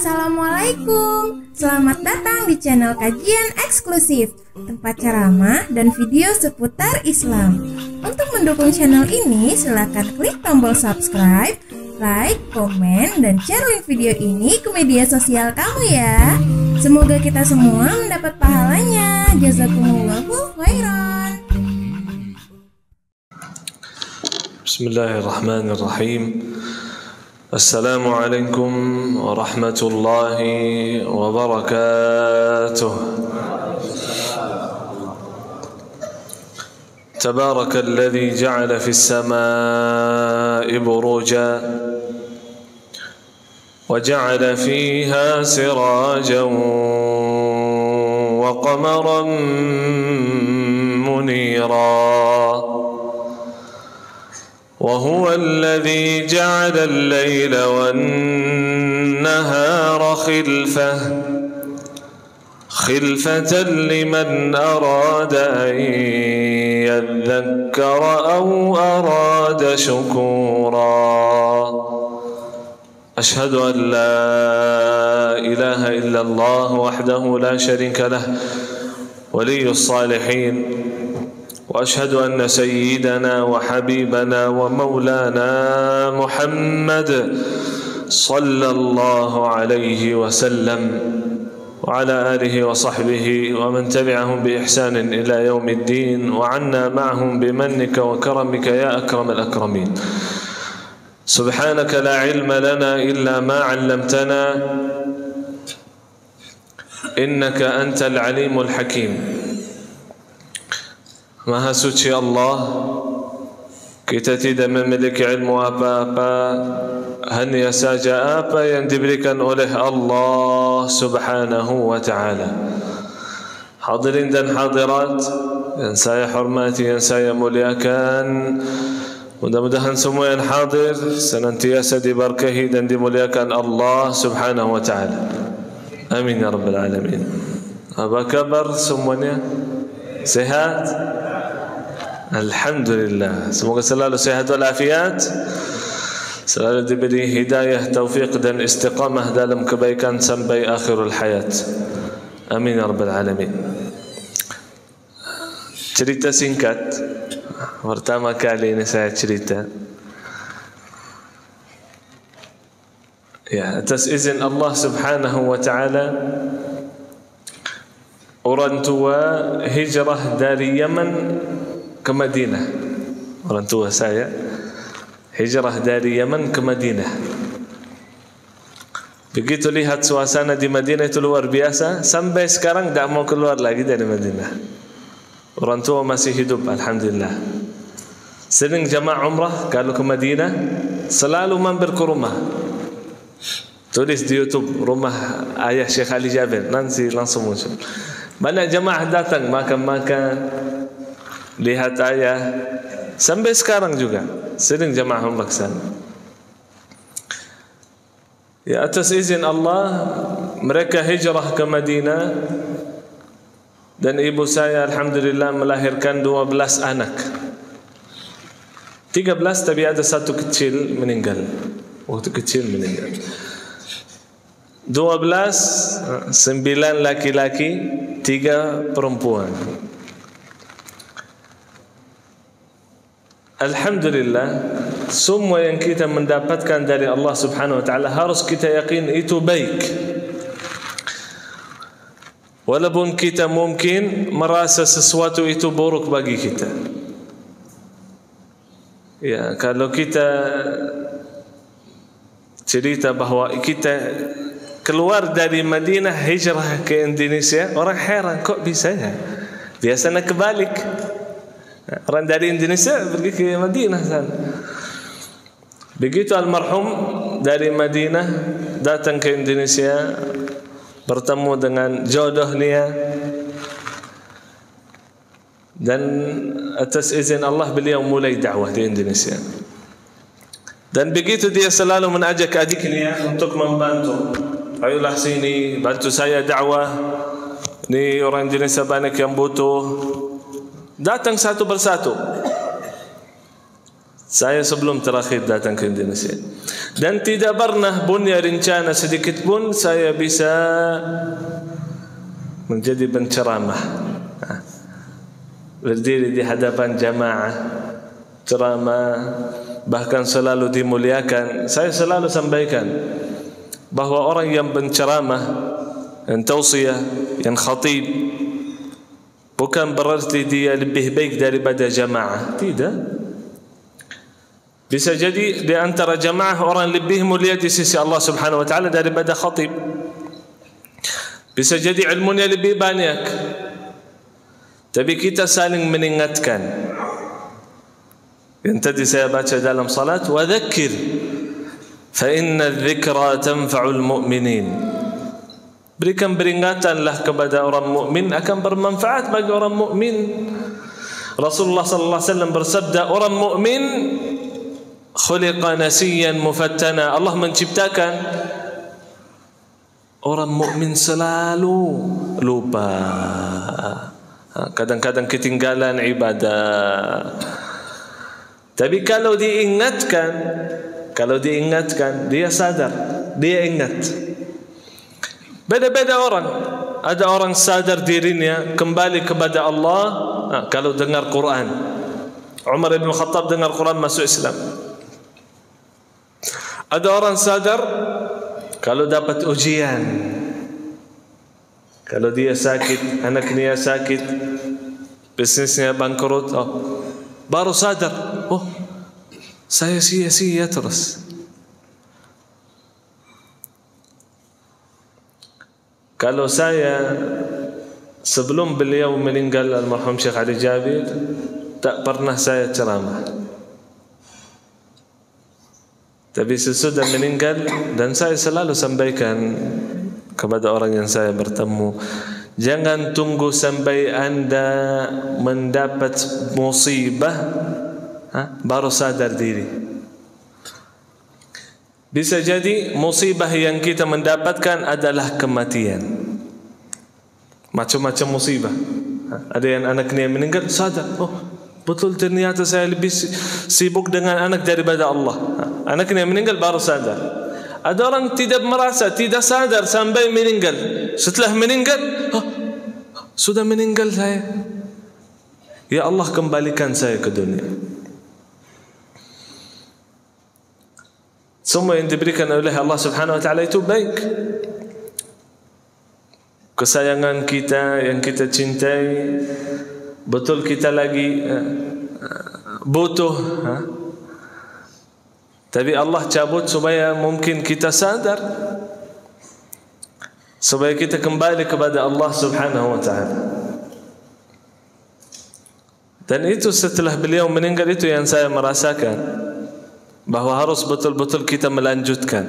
Assalamualaikum. Selamat datang di channel kajian eksklusif, tempat ceramah dan video seputar Islam. Untuk mendukung channel ini, silakan klik tombol subscribe, like, komen, dan share link video ini ke media sosial kamu ya. Semoga kita semua mendapat pahalanya. Jazakumullahu khairan. Bismillahirrahmanirrahim. Assalamualaikum warahmatullahi wabarakatuh. Tabarakalladzi ja'ala fis samaa'i burujan wa ja'ala fiha sirajan wa qamaran munira. وهو الذي جعل الليل والنهار خلفة لمن أراد أن يذكر أو أراد شكورا. أشهد أن لا إله إلا الله وحده لا شريك له ولي الصالحين، وأشهد أن سيدنا وحبيبنا ومولانا محمد صلى الله عليه وسلم وعلى آله وصحبه ومن تبعهم بإحسان إلى يوم الدين، وعنا معهم بمنك وكرمك يا أكرم الأكرمين. سبحانك لا علم لنا إلا ما علمتنا إنك أنت العليم الحكيم. Maha suci Allah, kita tidak memiliki ilmu apa-apa, hanya saja apa yang diberikan oleh Allah Subhanahu wa ta'ala. Hadirin dan hadirat yang saya hormati, yang saya muliakan, mudah-mudahan semua yang hadir senantiasa diberkahi dan dimuliakan Allah Subhanahu wa ta'ala. Amin ya rabbal alamin. Apa kabar semuanya? Sehat? Alhamdulillah. Semoga selalu sehat walafiat, selalu diberi hidayah, taufik dan istiqamah dalam kebaikan sampai akhirul hayat. Amin ya rabbal alamin. Cerita singkat. Pertama kali ini saya cerita. Ya, atas izin Allah Subhanahu wa ta'ala, orang tua hijrah dari Yaman ke Madinah. Orang tua saya hijrah dari Yaman ke Madinah. Begitu lihat suasana di Madinah itu luar biasa, sampai sekarang tidak mau keluar lagi dari Madinah. Orang tua masih hidup, alhamdulillah. Sering jamaah umrah kalau ke Madinah, selalu mampir ke rumah. Tulis di YouTube rumah ayah Syekh Ali Jabir, nanti langsung muncul. Banyak jamaah datang makan-makan, lihat ayah. Sampai sekarang juga sering jamaah umrah ke sana. Ya, atas izin Allah mereka hijrah ke Madinah, dan ibu saya alhamdulillah melahirkan 12 anak. 13 tapi ada satu kecil meninggal. Waktu kecil meninggal. 12, 9 laki-laki, 3 perempuan. Alhamdulillah, semua yang kita mendapatkan dari Allah Subhanahu wa ta'ala harus kita yakin itu baik. Walaupun kita mungkin merasa sesuatu itu buruk bagi kita. Ya, kalau kita cerita bahwa kita keluar dari Madinah hijrah ke Indonesia, orang heran, kok bisa ya? Biasanya kebalik. Orang dari Indonesia pergi ke Madinah sana. Begitu almarhum dari Madinah datang ke Indonesia, bertemu dengan jodohnya, dan atas izin Allah beliau mulai dakwah di Indonesia. Dan begitu dia selalu mengajak adiknya untuk membantu. Ayolah sini, bantu saya dakwah. Ini orang Indonesia banyak yang butuh. Datang satu persatu. Saya sebelum terakhir datang ke Indonesia, dan tidak pernah punya rencana sedikit pun saya bisa menjadi penceramah, berdiri di hadapan jamaah, ceramah, bahkan selalu dimuliakan. Saya selalu sampaikan bahwa orang yang penceramah, yang tausiah, yang khatib, bukan berarti dia lebih baik daripada jamaah. Tidak. Bisa jadi di antara jamaah orang lebih mulia di sisi Allah Subhanahu wa taala daripada khatib. Bisa jadi ilmunya lebih banyak. Tapi kita saling mengingatkan. Yang tadi saya baca dalam salat, wa dzakir fa inna dzikra tanfa'ul mu'minin. Berikan peringatanlah kepada orang mukmin, akan bermanfaat bagi orang mukmin. Rasulullah sallallahu alaihi wasallam bersabda, orang mukmin khuliqa nasiyan mufattana. Allah menciptakan orang mukmin selalu lupa, kadang-kadang ketinggalan ibadah. Tapi kalau diingatkan, dia sadar, dia ingat. Beda-beda orang. Ada orang sadar dirinya kembali kepada Allah kalau dengar Quran. Umar bin Khattab dengar Quran masuk Islam. Ada orang sadar kalau dapat ujian, kalau dia sakit, anaknya sakit, bisnisnya bangkrut, baru sadar, saya sia-sia terus. Kalau saya sebelum beliau meninggal, almarhum Syekh Ali Jabir, tak pernah saya ceramah. Tapi sesudah meninggal, dan saya selalu sampaikan kepada orang yang saya bertemu, jangan tunggu sampai Anda mendapat musibah baru sadar diri. Bisa jadi musibah yang kita mendapatkan adalah kematian. Macam-macam musibah. Ada yang anaknya meninggal, sadar, betul ternyata saya lebih sibuk dengan anak daripada Allah. Anaknya meninggal baru sadar. Ada orang tidak merasa, tidak sadar sampai meninggal. Setelah meninggal, sudah meninggal saya. Ya Allah, kembalikan saya ke dunia. Semua yang diberikan oleh Allah Subhanahu wa taala itu baik. Kesayangan kita yang kita cintai, betul kita lagi butuh, tapi Allah cabut supaya mungkin kita sadar, supaya kita kembali kepada Allah Subhanahu wa taala. Dan itu setelah beliau meninggal, itu yang saya merasakan, bahwa harus betul-betul kita melanjutkan.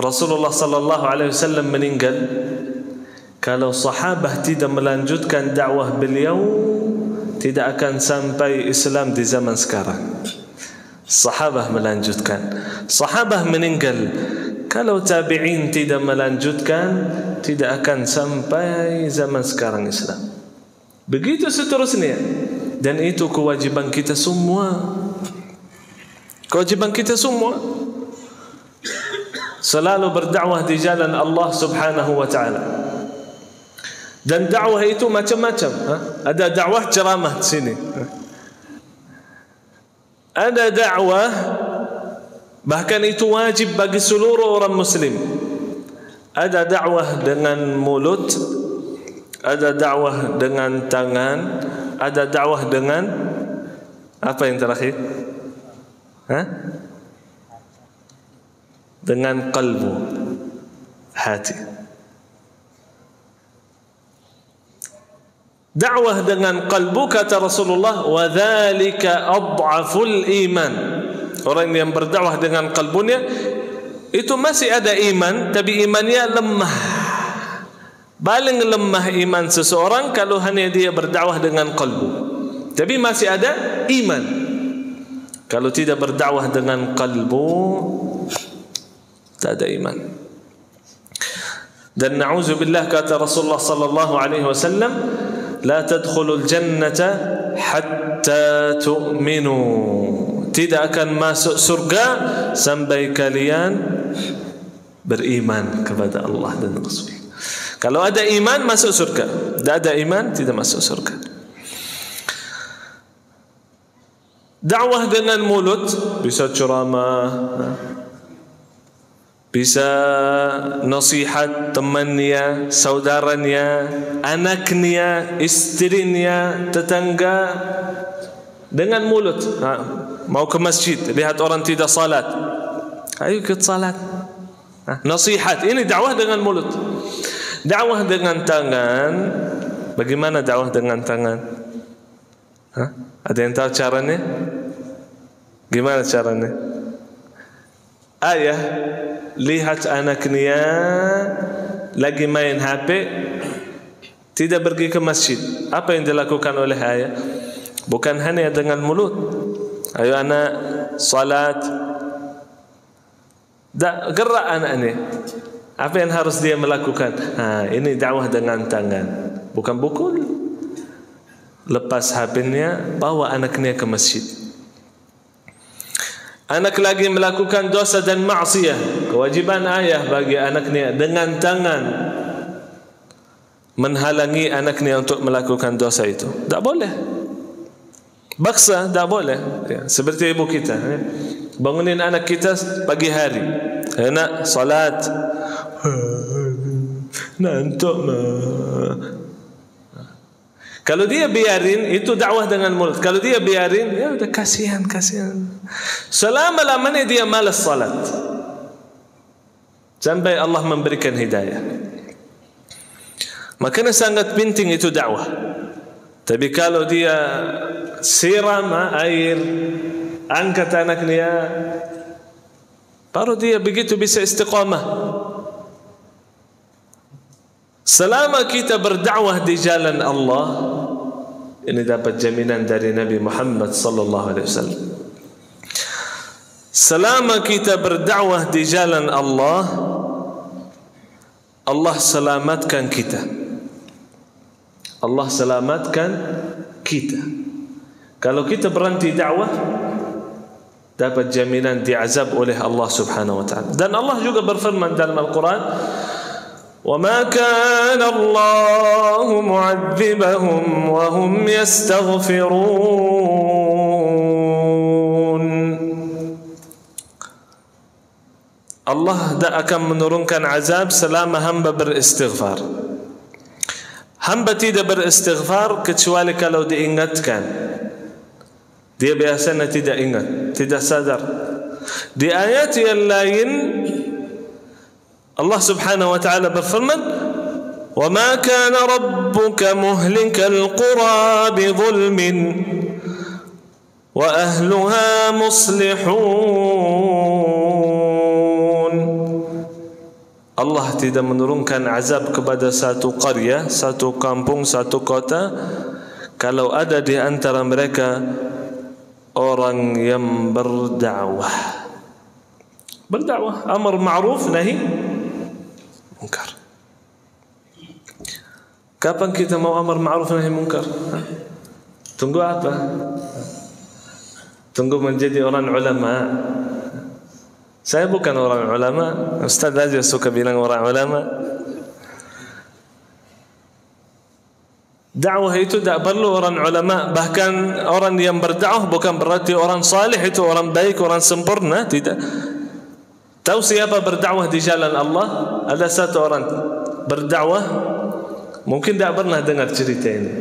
Rasulullah sallallahu alaihi wasallam meninggal, kalau sahabat tidak melanjutkan dakwah beliau, tidak akan sampai Islam di zaman sekarang. Sahabat melanjutkan, sahabat meninggal, kalau tabi'in tidak melanjutkan, tidak akan sampai zaman sekarang Islam. Begitu seterusnya. Dan itu kewajiban kita semua. Kewajiban kita semua selalu berdakwah di jalan Allah Subhanahu wa taala. Dan dakwah itu macam-macam. Ada dakwah ceramah di sini. Ada dakwah bahkan itu wajib bagi seluruh orang muslim. Ada dakwah dengan mulut, ada dakwah dengan tangan, ada dakwah dengan apa yang terakhir? Dengan qalbu, hati. Dakwah dengan qalbu, kata Rasulullah, wa dzalika adhaful iman. Orang yang berdakwah dengan qalbunya itu masih ada iman, tapi imannya lemah. Paling lemah iman seseorang kalau hanya dia berdakwah dengan qalbu. Tapi masih ada iman. Kalau tidak berdakwah dengan qalbu, tak ada iman. Dan na'udzubillah, kata Rasulullah sallallahu alaihi wasallam, la tadkhulul jannata hatta tu'minu. tidak akan masuk surga sampai kalian beriman kepada Allah dan Rasul. Kalau ada iman masuk surga, tidak ada iman tidak masuk surga. Dakwah dengan mulut bisa ceramah, bisa nasihat temannya, saudaranya, anaknya, istrinya, tetangga dengan mulut. Mau ke masjid, lihat orang tidak salat, ayo ikut salat. Nasihat, ini dakwah dengan mulut. Dakwah dengan tangan, bagaimana dakwah dengan tangan? Ada yang tahu caranya? Gimana caranya? Ayah lihat anaknya lagi main HP, tidak pergi ke masjid. Apa yang dilakukan oleh ayah? Bukan hanya dengan mulut. Ayo anak salat. Gerak anak ini. Apa yang harus dia melakukan? Ini dakwah dengan tangan, bukan pukul. Lepas HP-nya, bawa anaknya ke masjid. Anak lagi melakukan dosa dan maksiat, kewajiban ayah bagi anaknya dengan tangan menghalangi anaknya untuk melakukan dosa itu. Tak boleh. Baksa tak boleh. Seperti ibu kita, bangunin anak kita pagi hari, nak salat, ngantuk mah. Kalau dia biarin, itu dakwah dengan mulut. Kalau dia biarin, ya udah kasihan. Selama-lamanya dia malas salat sampai Allah memberikan hidayah. Makanya sangat penting itu dakwah. Tapi kalau dia siram air, angkat anaknya, baru dia begitu bisa istiqamah. Selama kita berdakwah di jalan Allah, ini dapat jaminan dari Nabi Muhammad sallallahu alaihi wasallam. Selama kita berdakwah di jalan Allah, Allah selamatkan kita. Allah selamatkan kita. Kalau kita berhenti dakwah, dapat jaminan diazab oleh Allah Subhanahu wa taala. Dan Allah juga berfirman dalam Al-Quran, وَمَا كَانَ اللَّهُ مُعَذِّبَهُمْ وَهُمْ يَسْتَغْفِرُونَ. Allah tidak akan menurunkan azab selama hamba beristighfar. Hamba tidak beristighfar kecuali kalau diingatkan. Dia biasanya tidak ingat, tidak sadar. Di ayat yang lain Allah Subhanahu wa taala berfirman, "Wa ma kana rabbuka muhlikal qura bi dhulmin wa ahluha muslihun." Allah tidak menurunkan azab kepada satu qarya, satu kampung, satu kota kalau ada di antara mereka orang yang berdakwah. Berdakwah, amar ma'ruf nahi munkar. Kapan kita mau amar ma'ruf nahi munkar? Tunggu apa? Tunggu menjadi orang ulama. Saya bukan orang ulama. Ustaz aja suka bilang orang ulama. Dakwah itu tidak perlu orang ulama. Bahkan orang yang berdakwah bukan berarti orang salih, itu orang baik, orang sempurna. Tidak. Tahu siapa berdakwah di jalan Allah? Ada satu orang berdakwah, mungkin tidak pernah dengar cerita ini.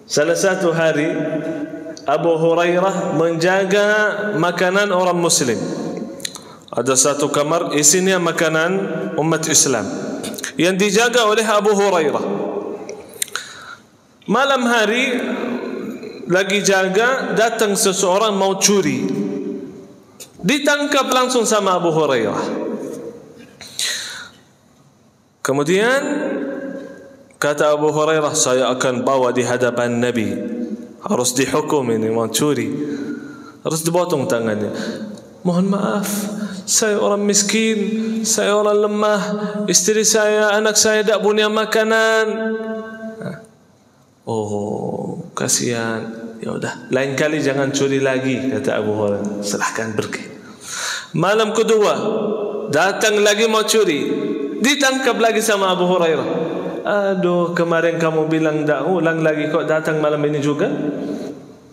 Salah satu hari Abu Hurairah menjaga makanan orang Muslim. Ada satu kamar isinya makanan umat Islam yang dijaga oleh Abu Hurairah. Malam hari lagi jaga, datang seseorang mau curi. Ditangkap langsung sama Abu Hurairah. Kemudian kata Abu Hurairah, saya akan bawa di hadapan Nabi. Harus dihukum ini, mau curi. Harus dipotong tangannya. Mohon maaf, saya orang miskin, saya orang lemah, istri saya, anak saya tidak punya makanan. Oh, kasihan. Ya udah, lain kali jangan curi lagi, kata Abu Hurairah. Silahkan pergi. Malam kedua datang lagi mau curi, ditangkap lagi sama Abu Hurairah. Aduh, kemarin kamu bilang dah ulang lagi, kok datang malam ini juga?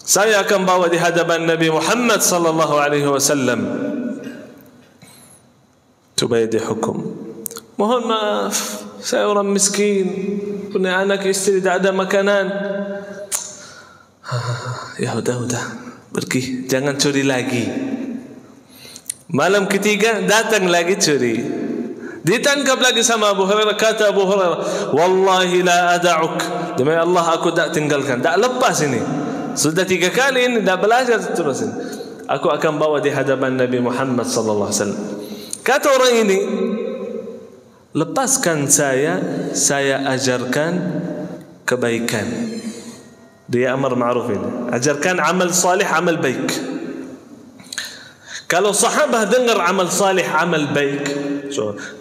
Saya akan bawa di hadapan Nabi Muhammad sallallahu alaihi wasallam supaya dihukum. Mohon maaf, saya orang miskin, punya anak istri, tidak ada makanan. Ya udah, pergi, jangan curi lagi. Malam ketiga datang lagi curi, ditangkap lagi sama Abu Hurairah. Kata Abu Hurairah, wallahi la ada'uk, demi Allah aku tak tinggalkan, tak lepas ini. Sudah 3 kali ini, tak belajar terus ini. Aku akan bawa di hadapan Nabi Muhammad sallallahu alaihi wasallam. Kata orang ini, lepaskan saya ajarkan kebaikan. Dia amar ma'ruf ini, ajarkan amal salih, amal baik. Kalau sahabah dengar amal salih, amal baik,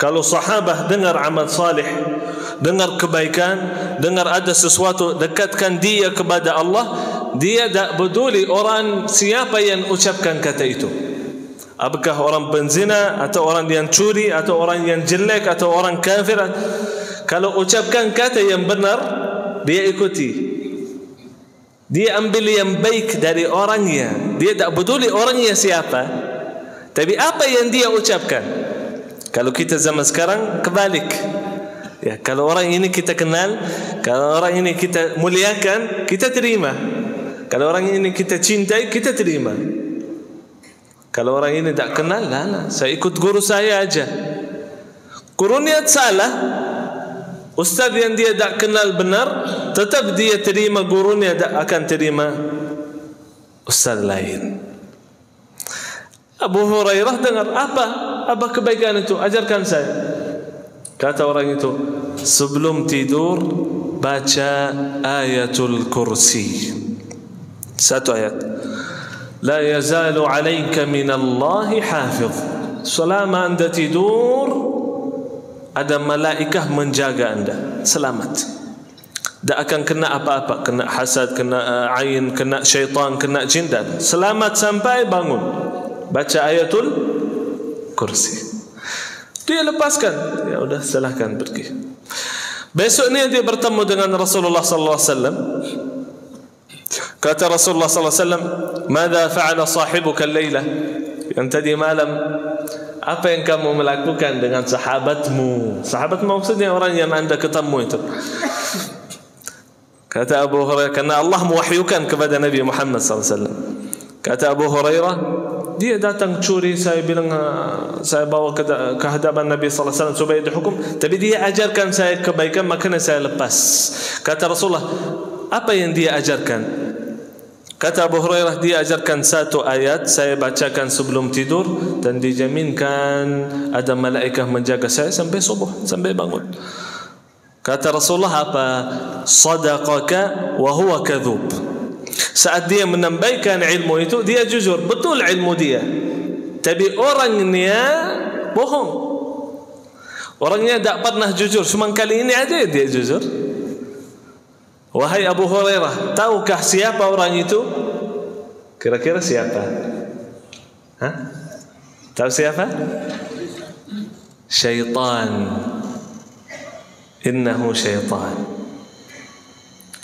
kalau sahabah dengar amal salih, dengar kebaikan, dengar ada sesuatu dekatkan dia kepada Allah, dia tak peduli orang siapa yang ucapkan kata itu. Apakah orang penzina, atau orang yang curi, atau orang yang jelek, atau orang kafir. Kalau ucapkan kata yang benar, dia ikuti. Dia ambil yang baik dari orangnya. Dia tak peduli orangnya siapa, tapi apa yang dia ucapkan. Kalau kita zaman sekarang kebalik. Ya, kalau orang ini kita kenal, kalau orang ini kita muliakan, kita terima. Kalau orang ini kita cintai, kita terima. Kalau orang ini tak kenal, lah, saya ikut guru saya aja. Guru niat salah, ustaz yang dia tak kenal benar, tetap dia terima gurunya, tak akan terima ustaz lain. Abu Hurairah dengar, apa kebaikan itu? Ajarkan saya. Kata orang itu, sebelum tidur baca ayatul kursi. 1 ayat. La yazalu alayka minallahi hafiz. Selama anda tidur, ada malaikah menjaga anda, selamat. Tak akan kena apa-apa, kena hasad, kena ain, kena syaitan, kena jin, dan selamat sampai bangun. Baca ayatul kursi. Dia lepaskan, ya udah silahkan pergi. Besoknya dia bertemu dengan Rasulullah sallallahu alaihi wasallam. Kata Rasulullah sallallahu alaihi wasallam, "Mada fa'ala sahibuka al-laila?" Yang tadi malam, apa yang kamu melakukan dengan sahabatmu? Sahabatmu maksudnya orang yang anda ketemu itu. Kata Abu Hurairah, karena Allah mewahyukan kepada Nabi Muhammad SAW. Kata Abu Hurairah, dia datang curi, saya bilang saya bawa ke hadapan Nabi SAW supaya dihukum, tapi dia ajarkan saya kebaikan, makanya saya lepas. Kata Rasulullah, apa yang dia ajarkan? Kata Abu Hurairah, dia ajarkan 1 ayat, saya bacakan sebelum tidur, dan dijaminkan ada malaikat menjaga saya sampai subuh, sampai bangun. Kata Rasulullah apa? Sadaqaka wa huwa kadhub. Saat dia menambahkan ilmu itu, dia jujur, betul ilmu dia, tapi orangnya bohong. Orangnya tak pernah jujur, cuma kali ini aja dia jujur. Wahai Abu Hurairah, tahukah siapa orang itu? Kira-kira siapa? Hah? Tahu siapa? Syaitan. Innahu syaitan.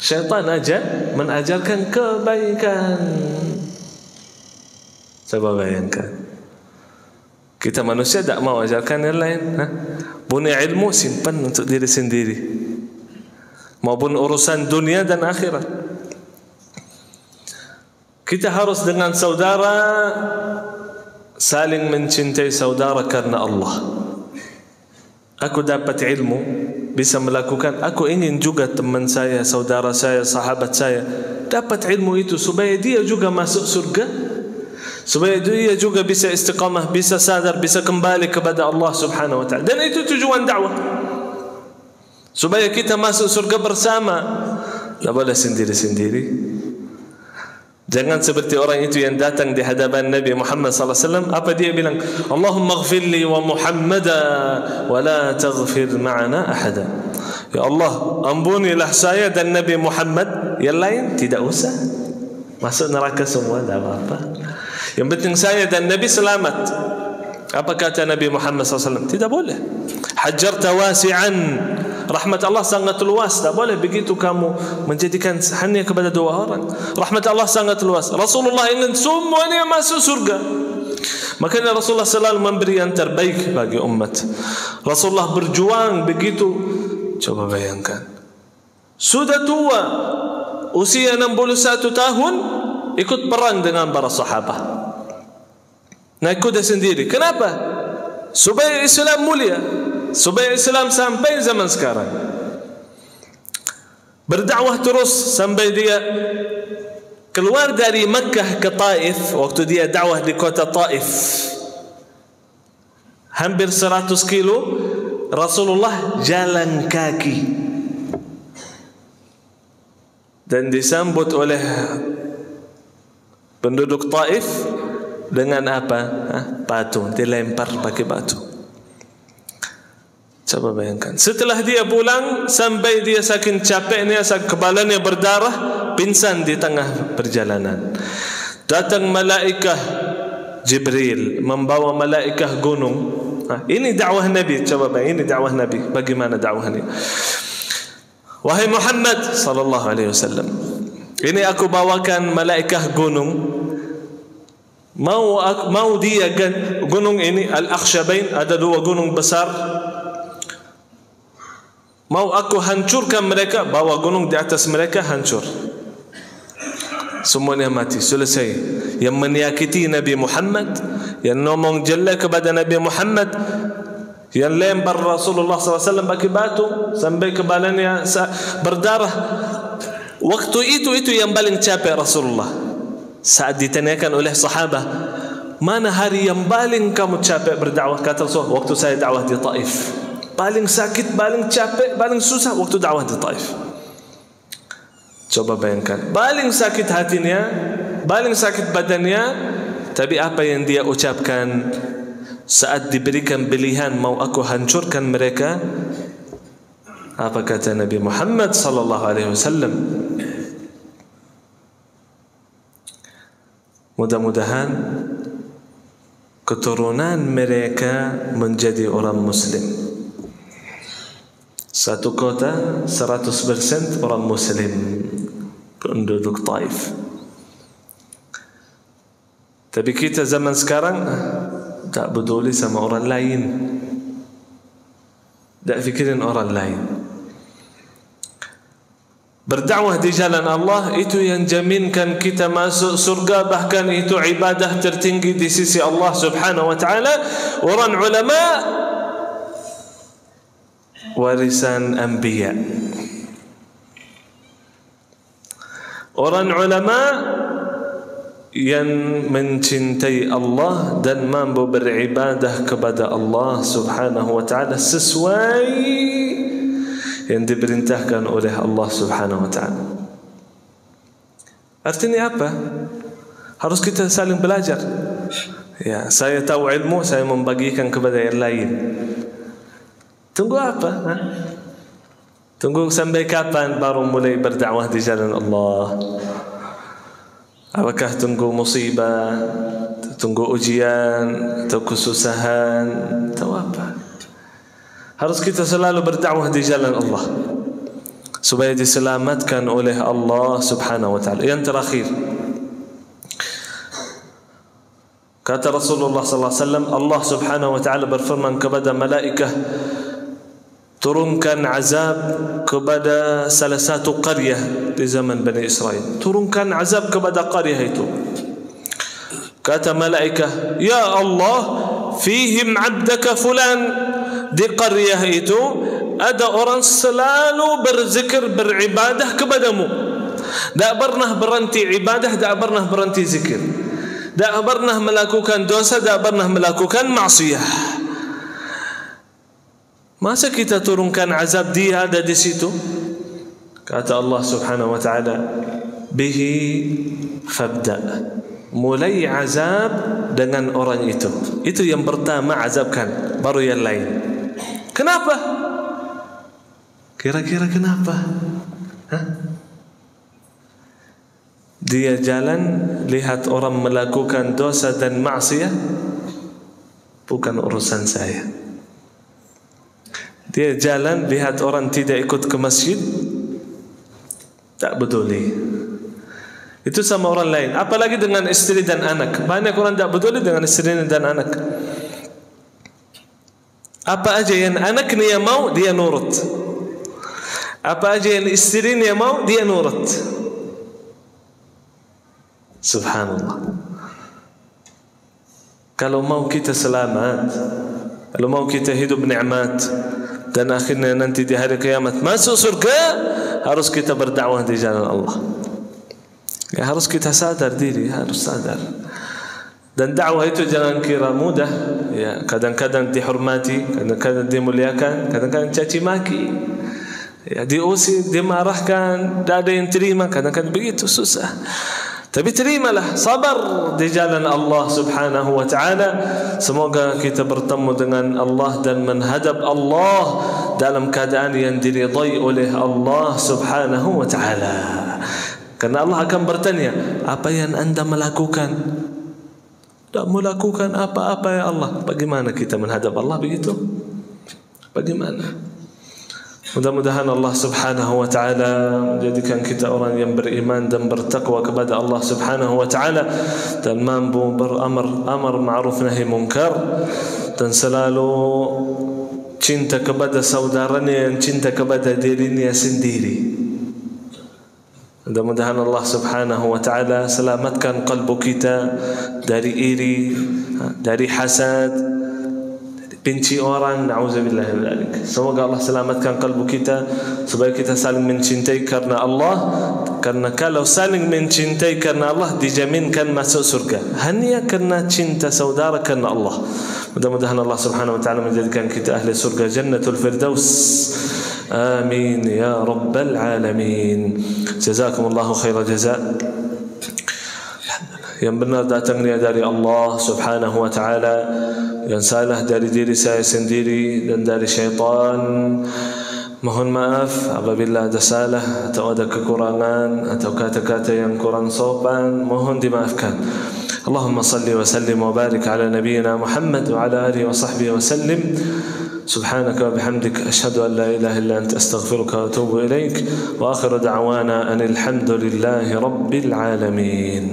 Syaitan aja menajarkan kebaikan. Coba bayangkan, kita manusia tak mau ajarkan yang lain. Punya ilmu simpan untuk diri sendiri, maupun urusan dunia dan akhirat. Kita harus dengan saudara saling mencintai saudara karena Allah. Aku dapat ilmu, bisa melakukan, aku ingin juga teman saya, saudara saya, sahabat saya dapat ilmu itu supaya dia juga masuk surga, supaya dia juga bisa istiqamah, bisa sadar, bisa kembali kepada Allah Subhanahu wa ta'ala. Dan itu tujuan dakwah, supaya kita masuk surga bersama. Tak boleh sendiri-sendiri. Jangan seperti orang itu yang datang di hadapan Nabi Muhammad SAW. Apa dia bilang? Allahumma ghfir li wa Muhammada wa la taghfir ma'ana ahada. Ya Allah, ampunilah saya dan Nabi Muhammad, yang lain tidak usah. Masuk neraka semua, tak apa-apa. Yang penting saya dan Nabi selamat. Apa kata Nabi Muhammad SAW? Tidak boleh. Hajarta wasi'an. Rahmat Allah sangat luas. Tak boleh begitu kamu menjadikan hanya kepada dua orang. Rahmat Allah sangat luas. Rasulullah ingin semuanya masuk surga. Makanya Rasulullah selalu memberi yang terbaik bagi umat. Rasulullah berjuang begitu. Coba bayangkan. Sudah tua, usia 61 tahun, ikut perang dengan para sahabat. Naik kuda sendiri. Kenapa? Supaya Islam mulia, supaya Islam sampai zaman sekarang. Berdakwah terus sampai dia keluar dari Makkah ke Taif. Waktu dia dakwah di kota Taif, hampir 100 kilo, Rasulullah jalan kaki. Dan disambut oleh penduduk Taif dengan apa? Batu, dilempar pakai batu. Coba bayangkan. Setelah dia pulang, sampai dia saking capeknya, kepalanya berdarah, pingsan di tengah perjalanan. Datang malaikat Jibril membawa malaikat gunung. Ini dakwah Nabi. Coba bayangkan, ini dakwah Nabi. Bagaimana dakwahnya? Wahai Muhammad sallallahu alaihi wasallam, ini aku bawakan malaikat gunung. Mau dia gunung ini Al-Akhshabain, ada dua gunung besar. Mau aku hancurkan mereka, bawa gunung di atas mereka, hancur. Semuanya mati, selesai. Yang menyakiti Nabi Muhammad, yang ngomong jelek kepada Nabi Muhammad, yang lempar Rasulullah SAW pakai batu sampai kepalanya berdarah. Waktu itu yang paling capek Rasulullah. Saat ditanyakan oleh sahabat, mana hari yang paling kamu capek berdakwah? Kata Rasulullah, waktu saya dakwah di Taif. Paling sakit, paling capek, paling susah waktu dakwah di Taif. Coba bayangkan, paling sakit hatinya, paling sakit badannya, tapi apa yang dia ucapkan saat diberikan pilihan, mau aku hancurkan mereka? Apa kata Nabi Muhammad sallallahu alaihi wasallam? Mudah-mudahan keturunan mereka menjadi orang Muslim. Satu kota 100% orang Muslim, penduduk Taif. Tapi kita zaman sekarang tak peduli sama orang lain, tak fikirin orang lain. Berdakwah di jalan Allah itu yang jaminkan kita masuk surga, bahkan itu ibadah tertinggi di sisi Allah Subhanahu wa taala. Orang ulama warisan anbiya. Orang ulama yang mencintai Allah dan mampu beribadah kepada Allah Subhanahu wa taala sesuai yang diperintahkan oleh Allah Subhanahu wa taala. Artinya apa? Harus kita saling belajar. Ya, saya tahu ilmu, saya membagikan kepada yang lain. Tunggu apa? Tunggu sampai kapan baru mulai berdakwah di jalan Allah? Apakah tunggu musibah, tunggu ujian, atau kesusahan, atau apa? Harus kita selalu berdakwah di jalan Allah supaya diselamatkan oleh Allah Subhanahu wa taala. Yang terakhir, kata Rasulullah sallallahu alaihi wasallam, Allah Subhanahu wa taala berfirman kepada malaikat, turunkan azab kepada salah satu qaryah di zaman Bani Israel. Turunkan azab kepada qaryah itu. Kata malaikat, ya Allah, fihim abdaka fulan. Di qaryah itu ada orang selalu berzikir, beribadah kepadamu. Tak pernah berhenti ibadah, tak pernah berhenti zikir, tak pernah melakukan dosa, tak pernah melakukan maksiat. Masa kita turunkan azab, dia ada di situ? Kata Allah Subhanahu wa taala, bihi fabda. Mulai azab dengan orang itu. Itu yang pertama azabkan, baru yang lain. Kenapa? Kira-kira kenapa? dia jalan lihat orang melakukan dosa dan maksiat, bukan urusan saya. Dia jalan lihat orang tidak ikut ke masjid, tak peduli. Itu sama orang lain. Apalagi dengan istri dan anak. Banyak orang tak peduli dengan istri dan anak. Apa aja yang anaknya mau, dia nurut. Apa aja yang istrinya mau, dia nurut. Subhanallah. Kalau mau kita selamat, kalau mau kita hidup nikmat, dan akhirnya nanti di hari kiamat masuk surga, harus kita berdakwah di jalan Allah. Ya, harus kita sadar diri, harus sadar. Dan dakwah itu jangan kira mudah. Ya, kadang-kadang dihormati, kadang-kadang dimuliakan, kadang-kadang caci maki. Ya, diusir, dimarahkan, tidak ada yang terima, kadang-kadang begitu susah. Tapi terimalah, sabar di jalan Allah Subhanahu wa ta'ala. Semoga kita bertemu dengan Allah dan menghadap Allah dalam keadaan yang diridai oleh Allah Subhanahu wa ta'ala. Karena Allah akan bertanya, apa yang anda melakukan? Tak melakukan apa-apa ya Allah. Bagaimana kita menghadap Allah begitu? Bagaimana? Mudah-mudahan Allah Subhanahu wa ta'ala menjadikan kita orang yang beriman dan bertakwa kepada Allah Subhanahu wa ta'ala, dan mampu beramar ma'ruf nahi munkar, dan selalu cinta kepada saudaranya yang cinta kepada dirinya sendiri. Mudah-mudahan Allah Subhanahu wa ta'ala selamatkan kalbu kita dari iri, dari hasad, benci orang, na'udzubillah min dzalik. Semoga Allah selamatkan kalbu kita supaya kita saling mencintai karena Allah. Karena kalau saling mencintai karena Allah, dijaminkan masuk surga. Hanya karena cinta saudara karena Allah. Mudah-mudahan Allah Subhanahu wa ta'ala menjadikan kita ahli surga Jannatul Firdaus. Amin ya rabbal alamin. Jazakumullahu khairal jazaa. Yang benar datangnya dari Allah Subhanahu wa ta'ala, yang salah dari diri saya sendiri dan dari syaitan. Mohon maaf apabila ada salah atau ada kekurangan atau kata-kata yang kurang sopan, mohon dimaafkan. Allahumma salli wa sallim wa barik ala nabiyyina Muhammad wa ala alihi wa sahbihi wa sallim. Subhanaka wa bihamdik, ashhadu an la ilaha illa anta, astaghfiruka wa atubu ilaik. Wa akhiru da'wana anil hamdulillahi rabbil alamin.